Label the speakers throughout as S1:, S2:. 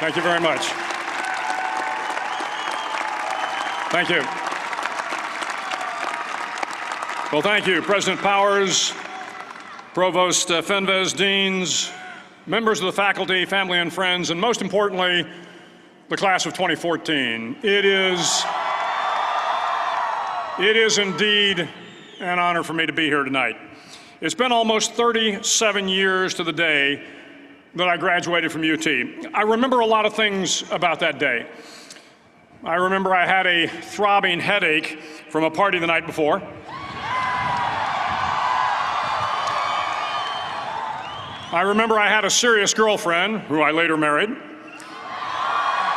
S1: Thank you very much. Thank you. Well, thank you, President Powers, Provost Fenves, deans, members of the faculty, family and friends, and most importantly, the class of 2014. It is indeed an honor for me to be here tonight. It's been almost 37 years to the day that I graduated from UT. I remember a lot of things about that day. I remember I had a throbbing headache from a party the night before. I remember I had a serious girlfriend, who I later married.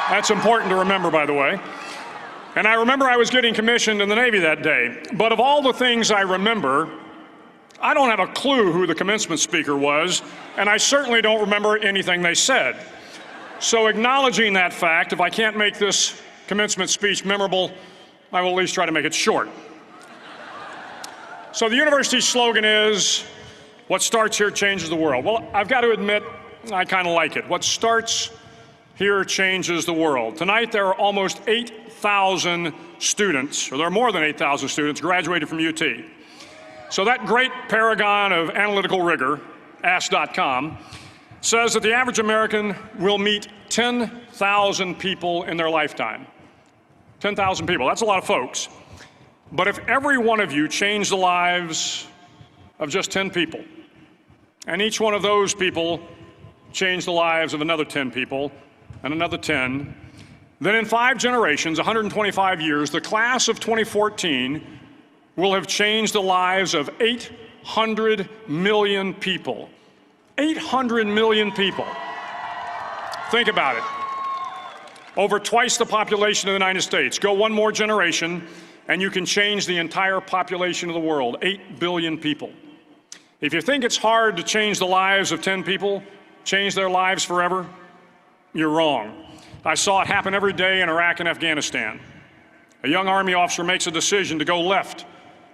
S1: That's important to remember, by the way. And I remember I was getting commissioned in the Navy that day. But of all the things I remember, I don't have a clue who the commencement speaker was, and I certainly don't remember anything they said. So acknowledging that fact, if I can't make this commencement speech memorable, I will at least try to make it short. So the university's slogan is, what starts here changes the world. Well, I've got to admit, I kind of like it. What starts here changes the world. Tonight, there are almost 8,000 students, or there are more than 8,000 students graduated from UT. So that great paragon of analytical rigor, Ask.com, says that the average American will meet 10,000 people in their lifetime. 10,000 people, that's a lot of folks. But if every one of you changed the lives of just 10 people, and each one of those people changed the lives of another 10 people, and another 10, then in 5 generations, 125 years, the class of 2014 will have changed the lives of 800 million people. 800 million people. Think about it. Over twice the population of the United States. Go one more generation, and you can change the entire population of the world, 8 billion people. If you think it's hard to change the lives of 10 people, change their lives forever, you're wrong. I saw it happen every day in Iraq and Afghanistan. A young Army officer makes a decision to go left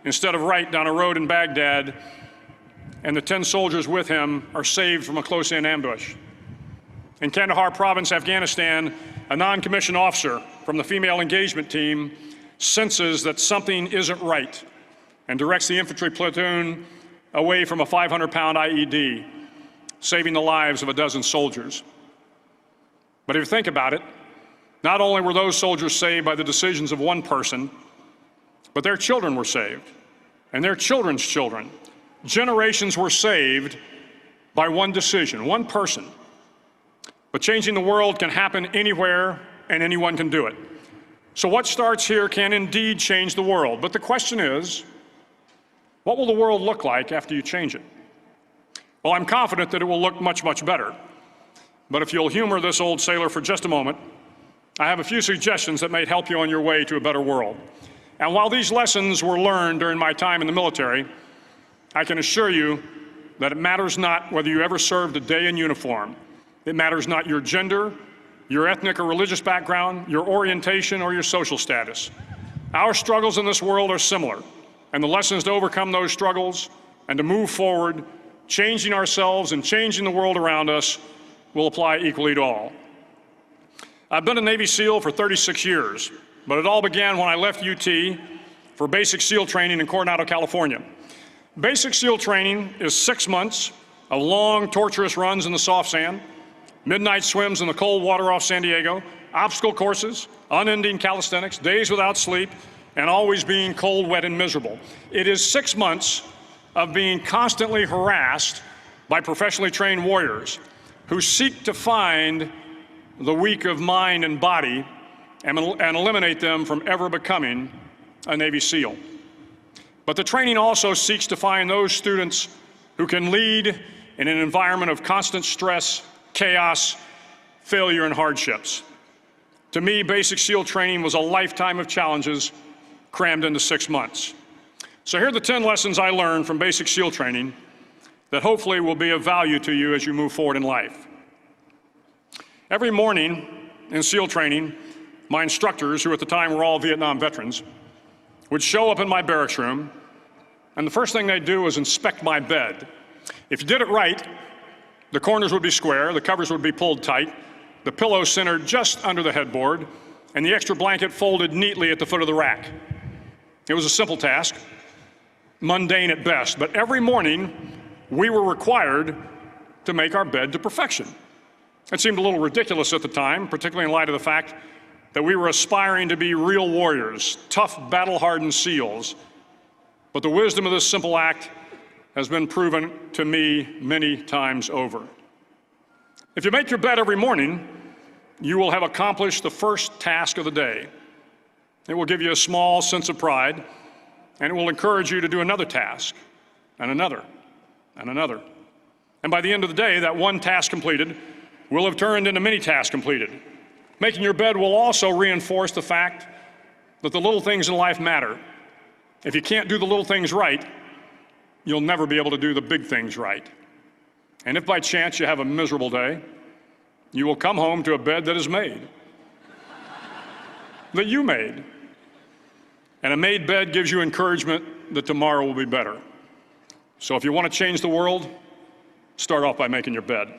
S1: instead of right down a road in Baghdad, and the 10 soldiers with him are saved from a close-in ambush. In Kandahar province, Afghanistan, a non-commissioned officer from the female engagement team senses that something isn't right and directs the infantry platoon away from a 500-pound IED, saving the lives of a dozen soldiers. But if you think about it, not only were those soldiers saved by the decisions of one person, but their children were saved, and their children's children. Generations were saved by one decision, one person. But changing the world can happen anywhere, and anyone can do it. So what starts here can indeed change the world. But the question is, what will the world look like after you change it? Well, I'm confident that it will look much, much better. But if you'll humor this old sailor for just a moment, I have a few suggestions that may help you on your way to a better world. And while these lessons were learned during my time in the military, I can assure you that it matters not whether you ever served a day in uniform. It matters not your gender, your ethnic or religious background, your orientation, or your social status. Our struggles in this world are similar, and the lessons to overcome those struggles and to move forward, changing ourselves and changing the world around us, will apply equally to all. I've been a Navy SEAL for 36 years. But it all began when I left UT for basic SEAL training in Coronado, California. Basic SEAL training is 6 months of long, torturous runs in the soft sand, midnight swims in the cold water off San Diego, obstacle courses, unending calisthenics, days without sleep, and always being cold, wet, and miserable. It is 6 months of being constantly harassed by professionally trained warriors who seek to find the weak of mind and body and eliminate them from ever becoming a Navy SEAL. But the training also seeks to find those students who can lead in an environment of constant stress, chaos, failure, and hardships. To me, basic SEAL training was a lifetime of challenges crammed into 6 months. So here are the 10 lessons I learned from basic SEAL training that hopefully will be of value to you as you move forward in life. Every morning in SEAL training, my instructors, who at the time were all Vietnam veterans, would show up in my barracks room, and the first thing they'd do was inspect my bed. If you did it right, the corners would be square, the covers would be pulled tight, the pillow centered just under the headboard, and the extra blanket folded neatly at the foot of the rack. It was a simple task, mundane at best, but every morning we were required to make our bed to perfection. It seemed a little ridiculous at the time, particularly in light of the fact that we were aspiring to be real warriors, tough, battle-hardened SEALs. But the wisdom of this simple act has been proven to me many times over. If you make your bed every morning, you will have accomplished the first task of the day. It will give you a small sense of pride, and it will encourage you to do another task, and another, and another. And by the end of the day, that one task completed will have turned into many tasks completed. Making your bed will also reinforce the fact that the little things in life matter. If you can't do the little things right, you'll never be able to do the big things right. And if by chance you have a miserable day, you will come home to a bed that is made, that you made. And a made bed gives you encouragement that tomorrow will be better. So if you want to change the world, start off by making your bed.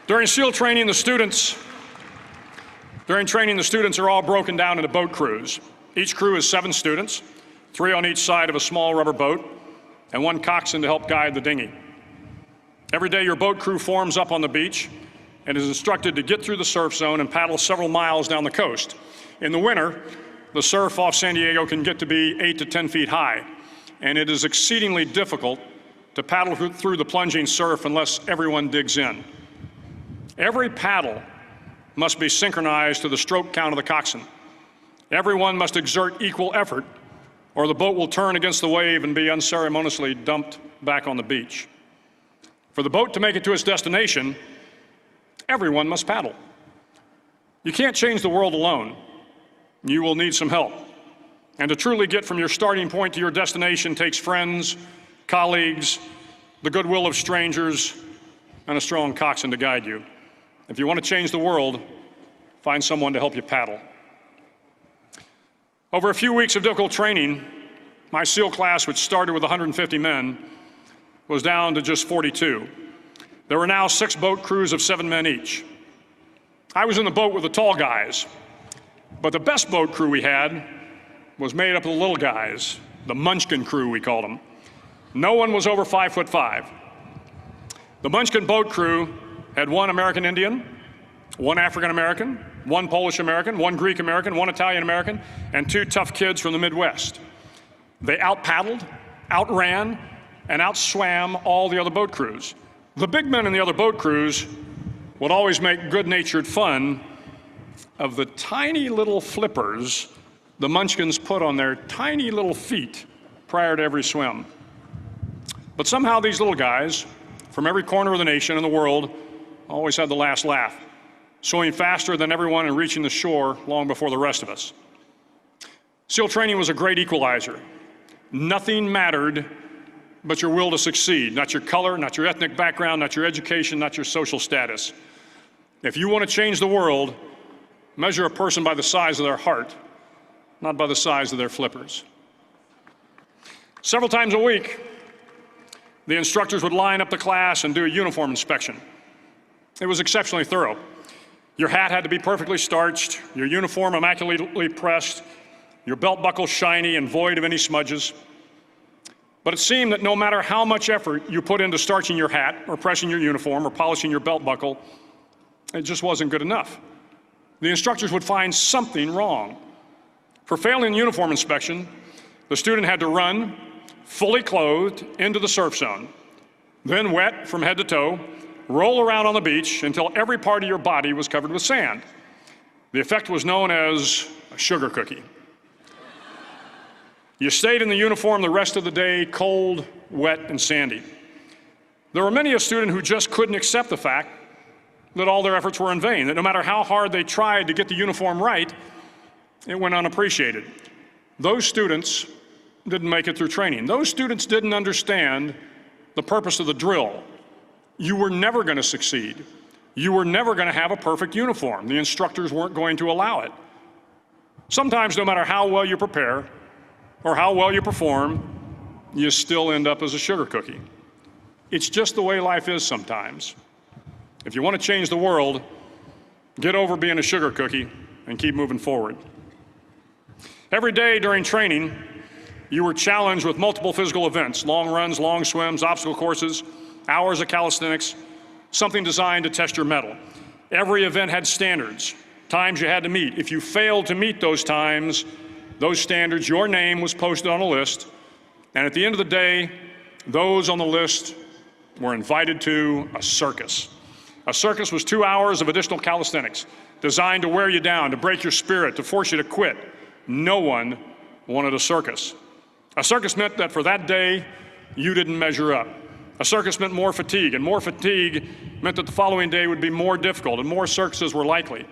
S1: During SEAL training, the students are all broken down into boat crews. Each crew is 7 students, 3 on each side of a small rubber boat, and 1 coxswain to help guide the dinghy. Every day, your boat crew forms up on the beach and is instructed to get through the surf zone and paddle several miles down the coast. In the winter, the surf off San Diego can get to be 8 to 10 feet high, and it is exceedingly difficult to paddle through the plunging surf unless everyone digs in. Every paddle must be synchronized to the stroke count of the coxswain. Everyone must exert equal effort, or the boat will turn against the wave and be unceremoniously dumped back on the beach. For the boat to make it to its destination, everyone must paddle. You can't change the world alone. You will need some help. And to truly get from your starting point to your destination takes friends, colleagues, the goodwill of strangers, and a strong coxswain to guide you. If you want to change the world, find someone to help you paddle. Over a few weeks of difficult training, my SEAL class, which started with 150 men, was down to just 42. There were now 6 boat crews of 7 men each. I was in the boat with the tall guys, but the best boat crew we had was made up of the little guys, the Munchkin crew, we called them. No one was over 5'5". The Munchkin boat crew had 1 American Indian, 1 African American, 1 Polish American, 1 Greek American, 1 Italian American, and 2 tough kids from the Midwest. They out-paddled, outran, and outswam all the other boat crews. The big men in the other boat crews would always make good-natured fun of the tiny little flippers the Munchkins put on their tiny little feet prior to every swim. But somehow these little guys from every corner of the nation and the world always had the last laugh, swimming faster than everyone and reaching the shore long before the rest of us. SEAL training was a great equalizer. Nothing mattered but your will to succeed, not your color, not your ethnic background, not your education, not your social status. If you want to change the world, measure a person by the size of their heart, not by the size of their flippers. Several times a week, the instructors would line up the class and do a uniform inspection. It was exceptionally thorough. Your hat had to be perfectly starched, your uniform immaculately pressed, your belt buckle shiny and void of any smudges. But it seemed that no matter how much effort you put into starching your hat or pressing your uniform or polishing your belt buckle, it just wasn't good enough. The instructors would find something wrong. For failing the uniform inspection, the student had to run, fully clothed, into the surf zone, then wet from head to toe, roll around on the beach until every part of your body was covered with sand. The effect was known as a sugar cookie. You stayed in the uniform the rest of the day, cold, wet, and sandy. There were many a student who just couldn't accept the fact that all their efforts were in vain, that no matter how hard they tried to get the uniform right, it went unappreciated. Those students didn't make it through training. Those students didn't understand the purpose of the drill. You were never going to succeed. You were never going to have a perfect uniform. The instructors weren't going to allow it. Sometimes, no matter how well you prepare or how well you perform, you still end up as a sugar cookie. It's just the way life is sometimes. If you want to change the world, get over being a sugar cookie and keep moving forward. Every day during training, you were challenged with multiple physical events: long runs, long swims, obstacle courses, hours of calisthenics, something designed to test your mettle. Every event had standards, times you had to meet. If you failed to meet those times, those standards, your name was posted on a list, and at the end of the day, those on the list were invited to a circus. A circus was 2 hours of additional calisthenics, designed to wear you down, to break your spirit, to force you to quit. No one wanted a circus. A circus meant that for that day, you didn't measure up. A circus meant more fatigue, and more fatigue meant that the following day would be more difficult, and more circuses were likely.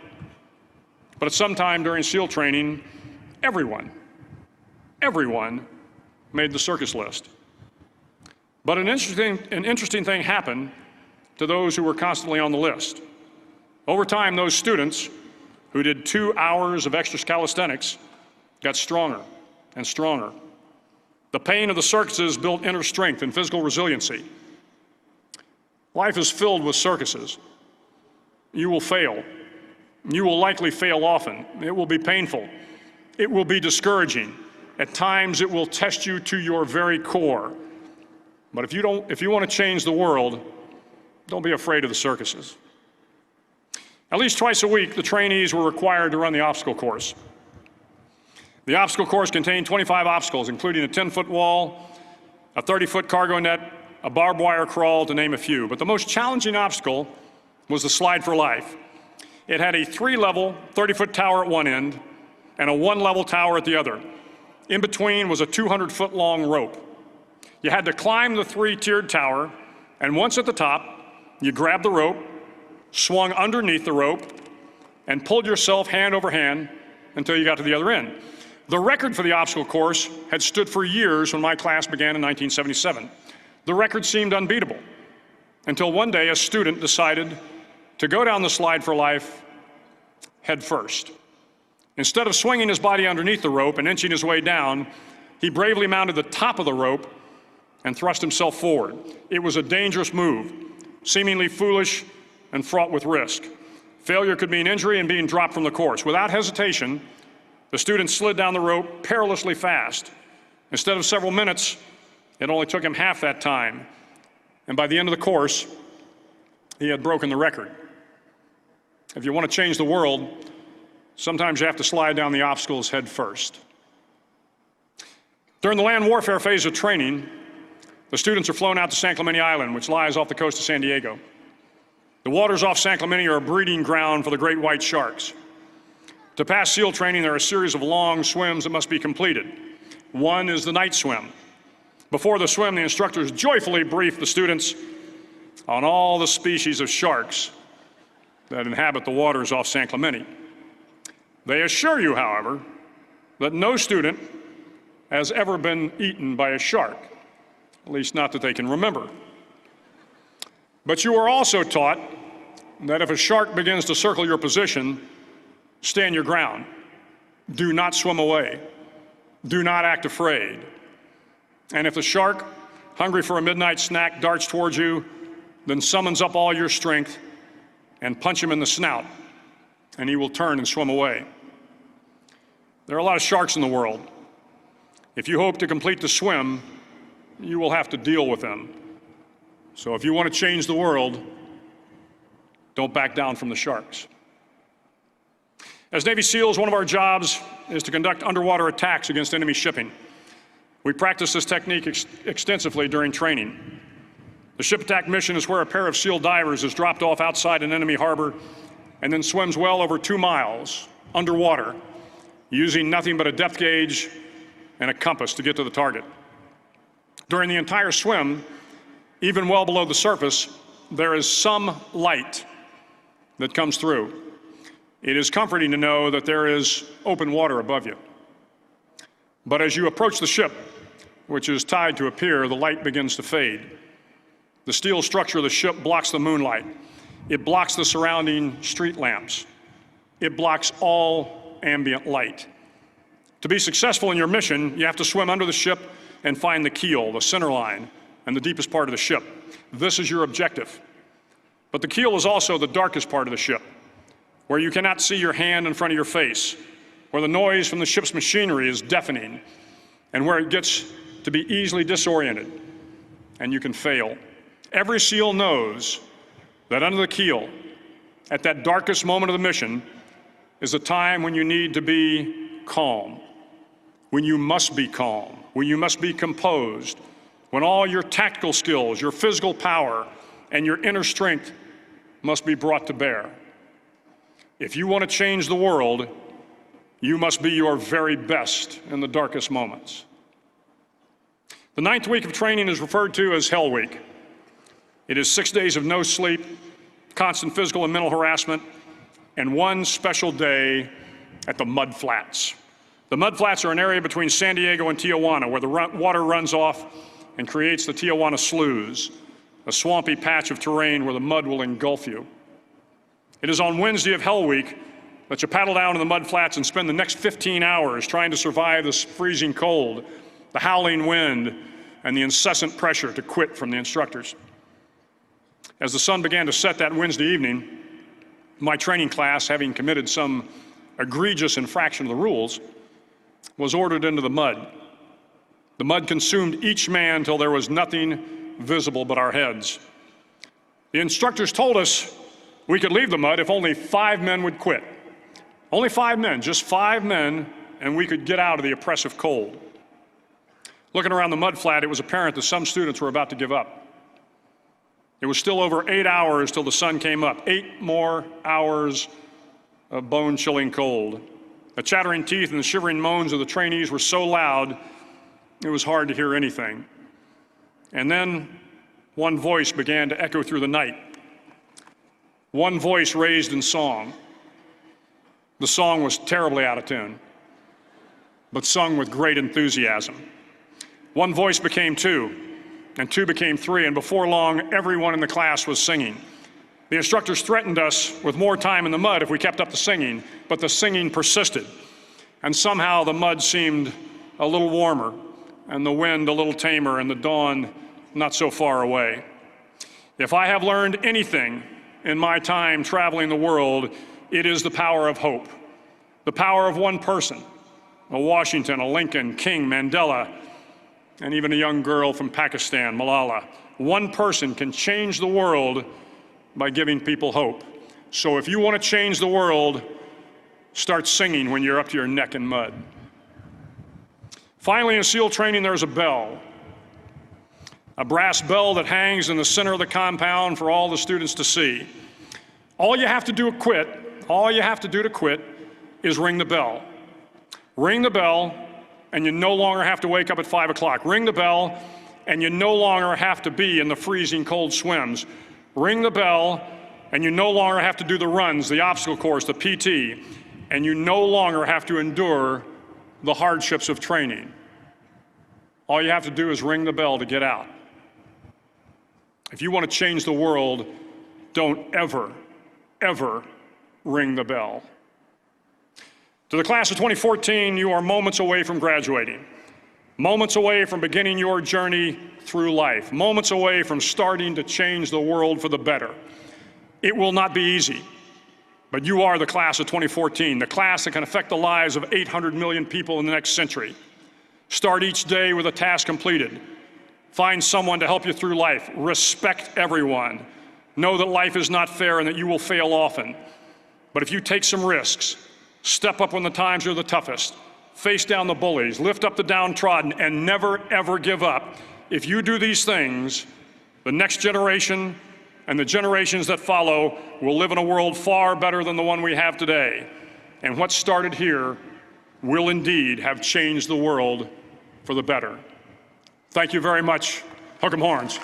S1: But at some time during SEAL training, everyone made the circus list. But an interesting thing happened to those who were constantly on the list. Over time, those students who did 2 hours of extra calisthenics got stronger and stronger. The pain of the circuses built inner strength and physical resiliency. Life is filled with circuses. You will fail. You will likely fail often. It will be painful. It will be discouraging. At times, it will test you to your very core. But if you want to change the world, don't be afraid of the circuses. At least twice a week, the trainees were required to run the obstacle course. The obstacle course contained 25 obstacles, including a 10-foot wall, a 30-foot cargo net, a barbed wire crawl, to name a few. But the most challenging obstacle was the slide for life. It had a 3-level, 30-foot tower at one end and a 1-level tower at the other. In between was a 200-foot-long rope. You had to climb the 3-tiered tower, and once at the top, you grabbed the rope, swung underneath the rope, and pulled yourself hand over hand until you got to the other end. The record for the obstacle course had stood for years when my class began in 1977. The record seemed unbeatable until one day a student decided to go down the slide for life head first. Instead of swinging his body underneath the rope and inching his way down, he bravely mounted the top of the rope and thrust himself forward. It was a dangerous move, seemingly foolish and fraught with risk. Failure could mean injury and being dropped from the course. Without hesitation, the student slid down the rope perilously fast. Instead of several minutes, it only took him half that time. And by the end of the course, he had broken the record. If you want to change the world, sometimes you have to slide down the obstacles head first. During the land warfare phase of training, the students are flown out to San Clemente Island, which lies off the coast of San Diego. The waters off San Clemente are a breeding ground for the great white sharks. To pass SEAL training, there are a series of long swims that must be completed. One is the night swim. Before the swim, the instructors joyfully brief the students on all the species of sharks that inhabit the waters off San Clemente. They assure you, however, that no student has ever been eaten by a shark, at least not that they can remember. But you are also taught that if a shark begins to circle your position, stand your ground. Do not swim away. Do not act afraid. And if the shark, hungry for a midnight snack, darts towards you, then summons up all your strength and punch him in the snout, and he will turn and swim away. There are a lot of sharks in the world. If you hope to complete the swim, you will have to deal with them. So if you want to change the world, don't back down from the sharks. As Navy SEALs, one of our jobs is to conduct underwater attacks against enemy shipping. We practice this technique extensively during training. The ship attack mission is where a pair of SEAL divers is dropped off outside an enemy harbor and then swims well over 2 miles underwater, using nothing but a depth gauge and a compass to get to the target. During the entire swim, even well below the surface, there is some light that comes through. It is comforting to know that there is open water above you. But as you approach the ship, which is tied to a pier, the light begins to fade. The steel structure of the ship blocks the moonlight. It blocks the surrounding street lamps. It blocks all ambient light. To be successful in your mission, you have to swim under the ship and find the keel, the center line, and the deepest part of the ship. This is your objective. But the keel is also the darkest part of the ship, where you cannot see your hand in front of your face, where the noise from the ship's machinery is deafening, and where it gets to be easily disoriented, and you can fail. Every SEAL knows that under the keel, at that darkest moment of the mission, is a time when you need to be calm, when you must be calm, when you must be composed, when all your tactical skills, your physical power, and your inner strength must be brought to bear. If you want to change the world, you must be your very best in the darkest moments. The 9th week of training is referred to as Hell Week. It is 6 days of no sleep, constant physical and mental harassment, and one special day at the Mud Flats. The Mud Flats are an area between San Diego and Tijuana where the water runs off and creates the Tijuana Sloughs, a swampy patch of terrain where the mud will engulf you. It is on Wednesday of Hell Week that you paddle down to the Mud Flats and spend the next 15 hours trying to survive this freezing cold, the howling wind, and the incessant pressure to quit from the instructors. As the sun began to set that Wednesday evening, my training class, having committed some egregious infraction of the rules, was ordered into the mud. The mud consumed each man till there was nothing visible but our heads. The instructors told us we could leave the mud if only 5 men would quit. Only 5 men, just 5 men, and we could get out of the oppressive cold. Looking around the mud flat, it was apparent that some students were about to give up. It was still over 8 hours till the sun came up. 8 more hours of bone-chilling cold. The chattering teeth and the shivering moans of the trainees were so loud, it was hard to hear anything. And then one voice began to echo through the night. One voice raised in song. The song was terribly out of tune, but sung with great enthusiasm. One voice became 2, and 2 became 3, and before long, everyone in the class was singing. The instructors threatened us with more time in the mud if we kept up the singing, but the singing persisted. And somehow the mud seemed a little warmer, and the wind a little tamer, and the dawn not so far away. If I have learned anything in my time traveling the world, it is the power of hope. The power of one person, a Washington, a Lincoln, King, Mandela, and even a young girl from Pakistan, Malala. One person can change the world by giving people hope. So if you want to change the world, start singing when you're up to your neck in mud. Finally, in SEAL training, there's a bell. A brass bell that hangs in the center of the compound for all the students to see. All you have to do to quit is ring the bell. Ring the bell, and you no longer have to wake up at 5 o'clock. Ring the bell, and you no longer have to be in the freezing cold swims. Ring the bell, and you no longer have to do the runs, the obstacle course, the PT, and you no longer have to endure the hardships of training. All you have to do is ring the bell to get out. If you want to change the world, don't ever, ever ring the bell. To the class of 2014, you are moments away from graduating, moments away from beginning your journey through life, moments away from starting to change the world for the better. It will not be easy, but you are the class of 2014, the class that can affect the lives of 800 million people in the next century. Start each day with a task completed. Find someone to help you through life. Respect everyone. Know that life is not fair and that you will fail often. But if you take some risks, step up when the times are the toughest, face down the bullies, lift up the downtrodden, and never, ever give up. If you do these things, the next generation and the generations that follow will live in a world far better than the one we have today. And what started here will indeed have changed the world for the better. Thank you very much. Hook 'em horns.